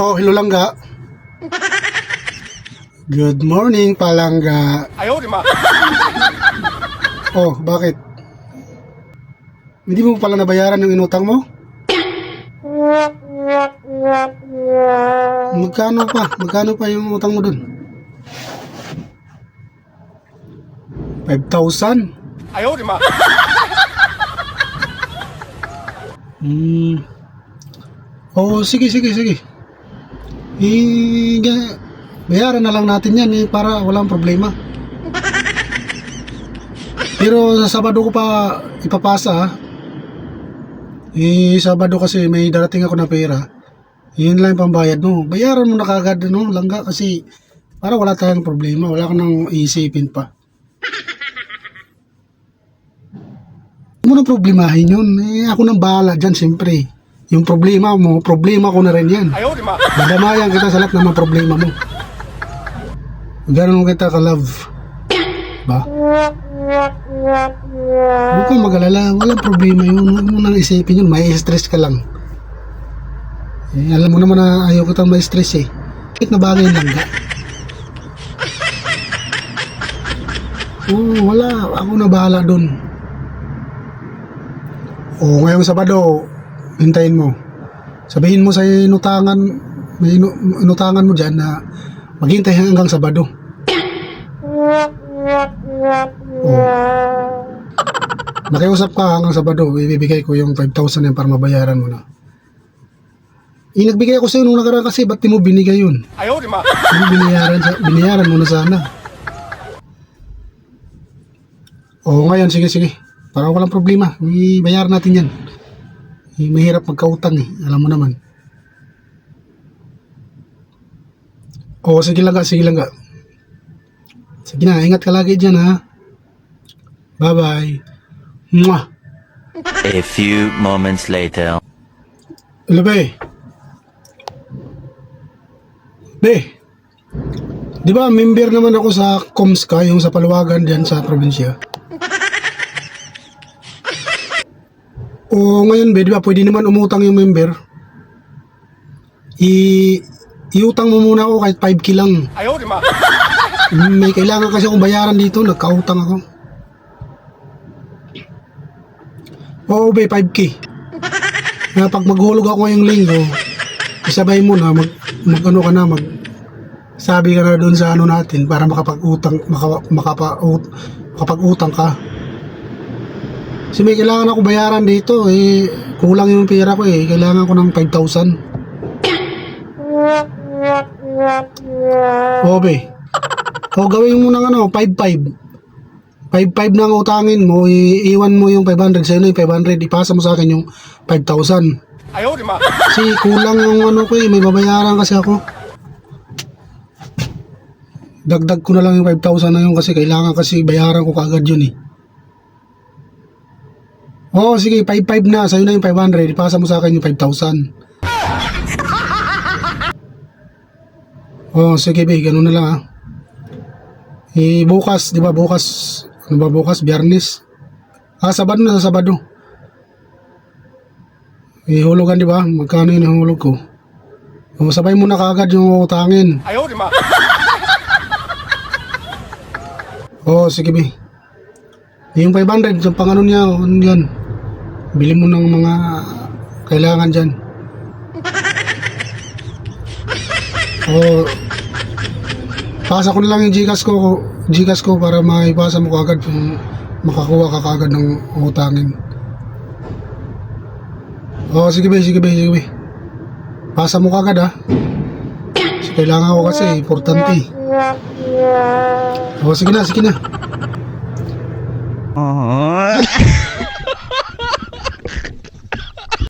Oh, hello Langga. Good morning, Palangga. Ayaw, di ma. Oh, bakit? Hindi mo pala nabayaran yung inutang mo? Magkano pa? Magkano pa yung utang mo dun? 5,000? Ayaw, di ma. Oh, sige. Bayaran na lang natin yan para walang problema. Pero sa Sabado ko pa ipapasa. Sabado kasi may darating ako na pera. Yun lang yung pambayad mo. Bayaran mo na kagad, Langga, kasi para wala tayong problema. Wala ka nang iisipin pa. Huwag mo na problemahin yun. Ako nang bahala dyan, siyempre. Yung problema mo, problema ko na rin yan. Ayaw, di ma. Dadamayan kita sa lahat ng mga problema mo. Gano'n kita ka-love. Ba? Huwag kang mag-alala. Walang problema yun. Huwag mo nang isipin yun. May stress ka lang. Alam mo naman na ayaw kitang may stress eh. Kahit na bagay lang ka. Oo, wala. Ako na bahala dun. Oo, ngayong Sabado, hintayin mo. Sabihin mo sa inutangan, may inutangan mo dyan na maghintay hanggang Sabado. Oo. Nakiusap ka hanggang Sabado, ibibigay ko yung 5,000 yan para mabayaran mo na. Nagbigay ako sa'yo nung nakaraan kasi, ba't di mo binigay yun? Ayaw, di ma. Binayaran mo na sana. Oo, ngayon, sige. Para walang problema, bayaran natin yan. Mahirap magkautang eh, alam mo naman. Oo, sige lang ka. Sige na, ingat ka lagi dyan ha. Bye-bye. Mwah! A few moments later. Hello, be. Di ba member naman ako sa Comska, yung sa Paluwagan dyan sa probinsya? O ngayon, be, di ba pwede naman umutang yung member? Iutang mo muna ako kahit 5K lang. Ayaw, di ma. May kailangan kasi akong bayaran dito, nagkautang ako. Oo, be, 5K. Na pag maghulog ako ngayong linggo, isabay mo na, sabi ka na doon sa natin para makapag-utang ka. Kasi may kailangan ako bayaran dito, kulang yung pera ko kailangan ko ng 5,000. Oo, be. O, gawin mo ng 5,500. 5,500 na ang utangin mo, iwan mo yung 500, sa'yo na yung 500, ipasa mo sa akin yung 5,000. Ayaw, di ma. Kasi kulang yung may babayaran kasi ako. Dagdag ko na lang yung 5,000 na yun kasi kailangan kasi bayaran ko kaagad yun Oo, sige, 5,500 na, sa'yo na yung 500, ipasa mo sa akin yung 5,000. Oo, sige be, ganun na lang ha. Bukas, di ba bukas, Biyernes? Sabado na sa Sabado. Hulugan, di ba? Magkano yun ang hulog ko? Sabay mo na kaagad yung utangin. Ayaw, di ma. Oo, sige be. Yung 500, yung pang ano yan. Bili mo ng mga kailangan dyan. Oo. Pasa ko na lang yung Gcash ko para maipasa mo kaagad kung makakuha ka kaagad ng utangin. Oo, sige be. Pasa mo kaagad ha. Kailangan ko kasi, importante. Oo, sige na.